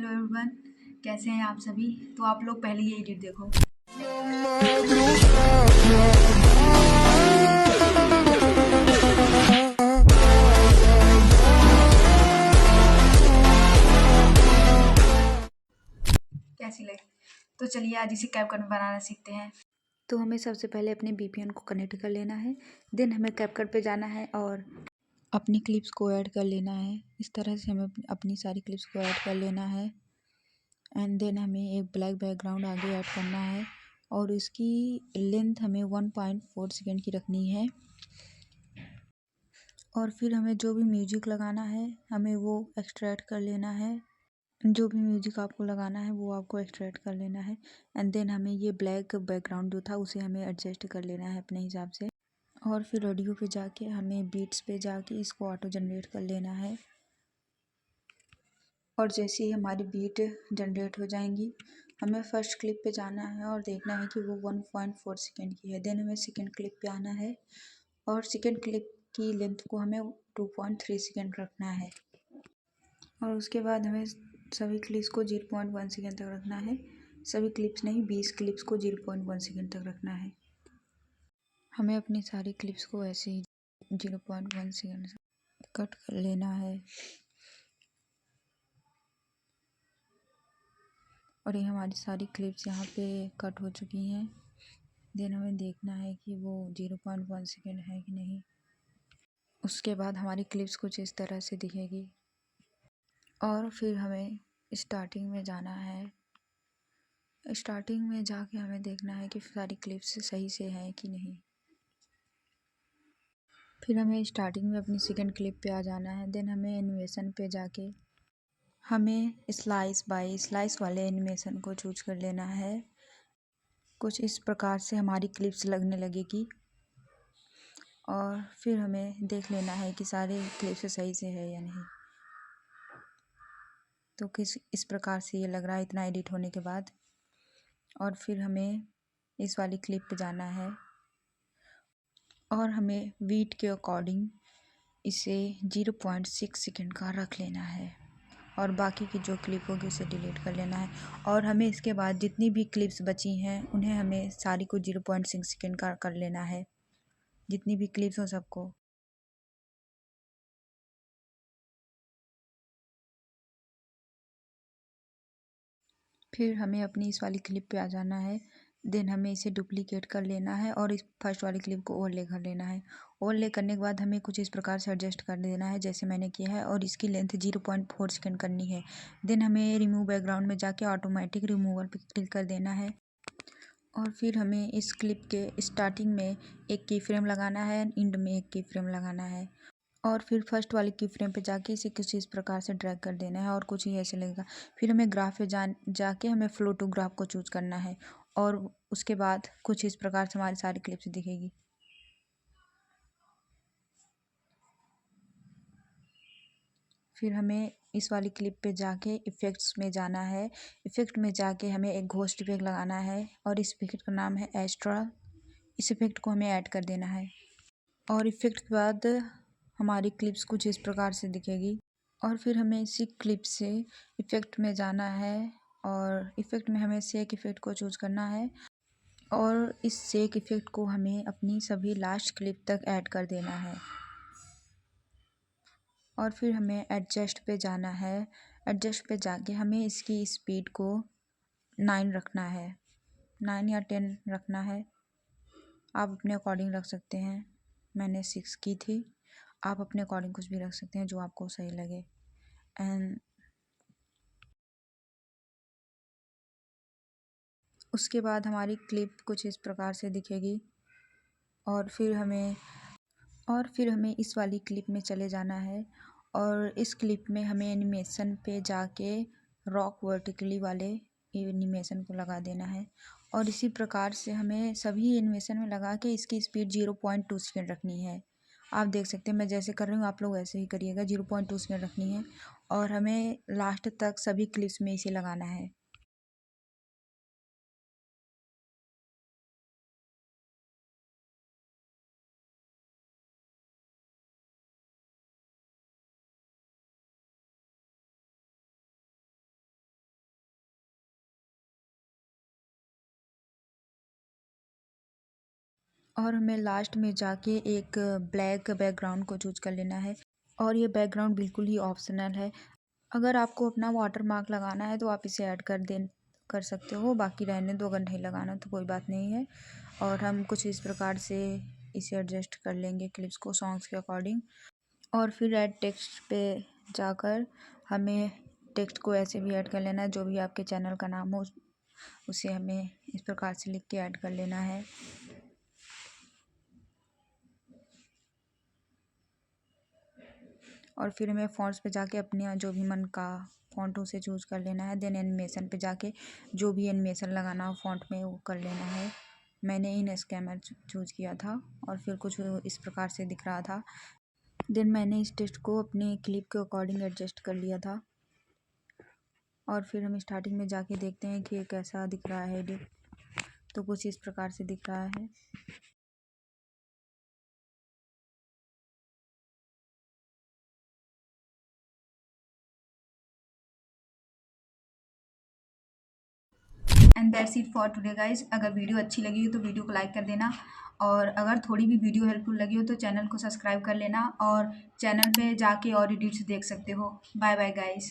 Hello everyone, कैसे हैं आप सभी। तो आप लोग पहले ये एडिट देखो। कैसी लगी। तो चलिए आज इसे कैपकट में बनाना सीखते हैं। तो हमें सबसे पहले अपने VPN को कनेक्ट कर लेना है। देन हमें कैपकट पे जाना है और अपनी क्लिप्स को ऐड कर लेना है। इस तरह से हमें अपनी सारी क्लिप्स को ऐड कर लेना है। एंड देन हमें एक ब्लैक बैकग्राउंड आगे ऐड करना है और इसकी लेंथ हमें 1.4 सेकेंड की रखनी है। और फिर हमें जो भी म्यूजिक लगाना है हमें वो एक्सट्रैक्ट कर लेना है। जो भी म्यूजिक आपको लगाना है वो आपको एक्सट्रैक्ट कर लेना है। एंड देन हमें ये ब्लैक बैकग्राउंड जो था उसे हमें एडजस्ट कर लेना है अपने हिसाब से। और फिर ऑडियो पे जाके हमें बीट्स पे जाके इसको ऑटो जनरेट कर लेना है। और जैसे ही हमारी बीट जनरेट हो जाएंगी हमें फर्स्ट क्लिप पे जाना है और देखना है कि वो 1.4 सेकेंड की है। देन हमें सेकेंड क्लिप पे आना है और सेकेंड क्लिप की लेंथ को हमें 2.3 सेकेंड रखना है। और उसके बाद हमें सभी क्लिप्स को 0.1 सेकेंड तक रखना है। सभी क्लिप्स नहीं, 20 क्लिप्स को 0.1 सेकेंड तक रखना है। हमें अपनी सारी क्लिप्स को ऐसे ही 0.1 सेकेंड कट कर लेना है। और ये हमारी सारी क्लिप्स यहाँ पे कट हो चुकी हैं। देन हमें देखना है कि वो 0.1 सेकेंड है कि नहीं। उसके बाद हमारी क्लिप्स कुछ इस तरह से दिखेगी। और फिर हमें स्टार्टिंग में जाना है। स्टार्टिंग में जाके हमें देखना है कि सारी क्लिप्स सही से हैं कि नहीं। फिर हमें स्टार्टिंग में अपनी सेकेंड क्लिप पे आ जाना है। देन हमें एनिमेशन पे जाके हमें स्लाइस बाय स्लाइस वाले एनिमेशन को चूज कर लेना है। कुछ इस प्रकार से हमारी क्लिप्स लगने लगेगी। और फिर हमें देख लेना है कि सारे क्लिप्स सही से है या नहीं। तो किस इस प्रकार से ये लग रहा है इतना एडिट होने के बाद। और फिर हमें इस वाली क्लिप पे जाना है और हमें बीट के अकॉर्डिंग इसे 0.6 सेकेंड का रख लेना है। और बाकी की जो क्लिप होगी उसे डिलीट कर लेना है। और हमें इसके बाद जितनी भी क्लिप्स बची हैं उन्हें हमें सारी को 0.6 सेकेंड का कर लेना है, जितनी भी क्लिप्स हो सबको। फिर हमें अपनी इस वाली क्लिप पे आ जाना है। देन हमें इसे डुप्लीकेट कर लेना है और इस फर्स्ट वाली क्लिप को ओवरले कर लेना है। ओवरले करने के बाद हमें कुछ इस प्रकार से एडजस्ट कर देना है जैसे मैंने किया है। और इसकी लेंथ 0.4 सेकेंड करनी है। देन हमें रिमूव बैकग्राउंड में जाके ऑटोमेटिक रिमूवल पे क्लिक कर देना है। और फिर हमें इस क्लिप के स्टार्टिंग में एक की फ्रेम लगाना है, एंड में एक की फ्रेम लगाना है। और फिर फर्स्ट वाली की फ्रेम पे जाके इसे कुछ इस प्रकार से ड्रैग कर देना है और कुछ ही ऐसे लगेगा। फिर हमें ग्राफ पे जाके हमें फ्लो टू ग्राफ को चूज करना है। और उसके बाद कुछ इस प्रकार से हमारी सारी क्लिप्स दिखेगी। फिर हमें इस वाली क्लिप पे जाके इफ़ेक्ट्स में जाना है। इफ़ेक्ट में जाके हमें एक घोस्ट इफेक्ट लगाना है और इस इफेक्ट का नाम है एस्ट्रा। इस इफेक्ट को हमें ऐड कर देना है। और इफेक्ट के बाद हमारी क्लिप्स कुछ इस प्रकार से दिखेगी। और फिर हमें इसी क्लिप से इफ़ेक्ट में जाना है और इफ़ेक्ट में हमें शेक इफ़ेक्ट को चूज़ करना है। और इस शेक इफ़ेक्ट को हमें अपनी सभी लास्ट क्लिप तक ऐड कर देना है। और फिर हमें एडजस्ट पे जाना है। एडजस्ट पे जाके हमें इसकी स्पीड को 9 रखना है, 9 या 10 रखना है। आप अपने अकॉर्डिंग रख सकते हैं। मैंने 6 की थी। आप अपने अकॉर्डिंग कुछ भी रख सकते हैं जो आपको सही लगे। एंड उसके बाद हमारी क्लिप कुछ इस प्रकार से दिखेगी। और फिर हमें इस वाली क्लिप में चले जाना है। और इस क्लिप में हमें एनिमेशन पे जाके रॉक वर्टिकली वाले एनिमेशन को लगा देना है। और इसी प्रकार से हमें सभी एनिमेशन में लगा के इसकी स्पीड 0.2 सेकेंड रखनी है। आप देख सकते हैं मैं जैसे कर रही हूँ आप लोग ऐसे ही करिएगा। 0.2 सेकेंड रखनी है और हमें लास्ट तक सभी क्लिप्स में इसे लगाना है। और हमें लास्ट में जाके एक ब्लैक बैकग्राउंड को चूज कर लेना है और ये बैकग्राउंड बिल्कुल ही ऑप्शनल है। अगर आपको अपना वाटर मार्क लगाना है तो आप इसे ऐड कर सकते हो, बाकी रहने दो। अगर नहीं लगाना तो कोई बात नहीं है। और हम कुछ इस प्रकार से इसे एडजस्ट कर लेंगे क्लिप्स को सॉन्ग्स के अकॉर्डिंग। और फिर ऐड टेक्स्ट पे जाकर हमें टेक्स्ट को ऐसे भी ऐड कर लेना है, जो भी आपके चैनल का नाम हो उसे हमें इस प्रकार से लिख के ऐड कर लेना है। और फिर हमें फ़ॉन्ट्स पे जाके अपने जो भी मन का फ़ॉन्ट उसे चूज़ कर लेना है। देन एनिमेशन पे जाके जो भी एनिमेशन लगाना हो फ़ॉन्ट में वो कर लेना है। मैंने इनस्कैमर चूज़ किया था और फिर कुछ इस प्रकार से दिख रहा था। देन मैंने इस टेक्स्ट को अपने क्लिप के अकॉर्डिंग एडजस्ट कर लिया था। और फिर हम स्टार्टिंग में जाके देखते हैं कि ये कैसा दिख रहा है एडिट। तो कुछ इस प्रकार से दिख रहा है। And that's it for today guys. अगर वीडियो अच्छी लगी हो तो वीडियो को लाइक कर देना, और अगर थोड़ी भी वीडियो हेल्पफुल लगी हो तो चैनल को सब्सक्राइब कर लेना, और चैनल पे जाके और एडिट्स देख सकते हो। Bye bye guys.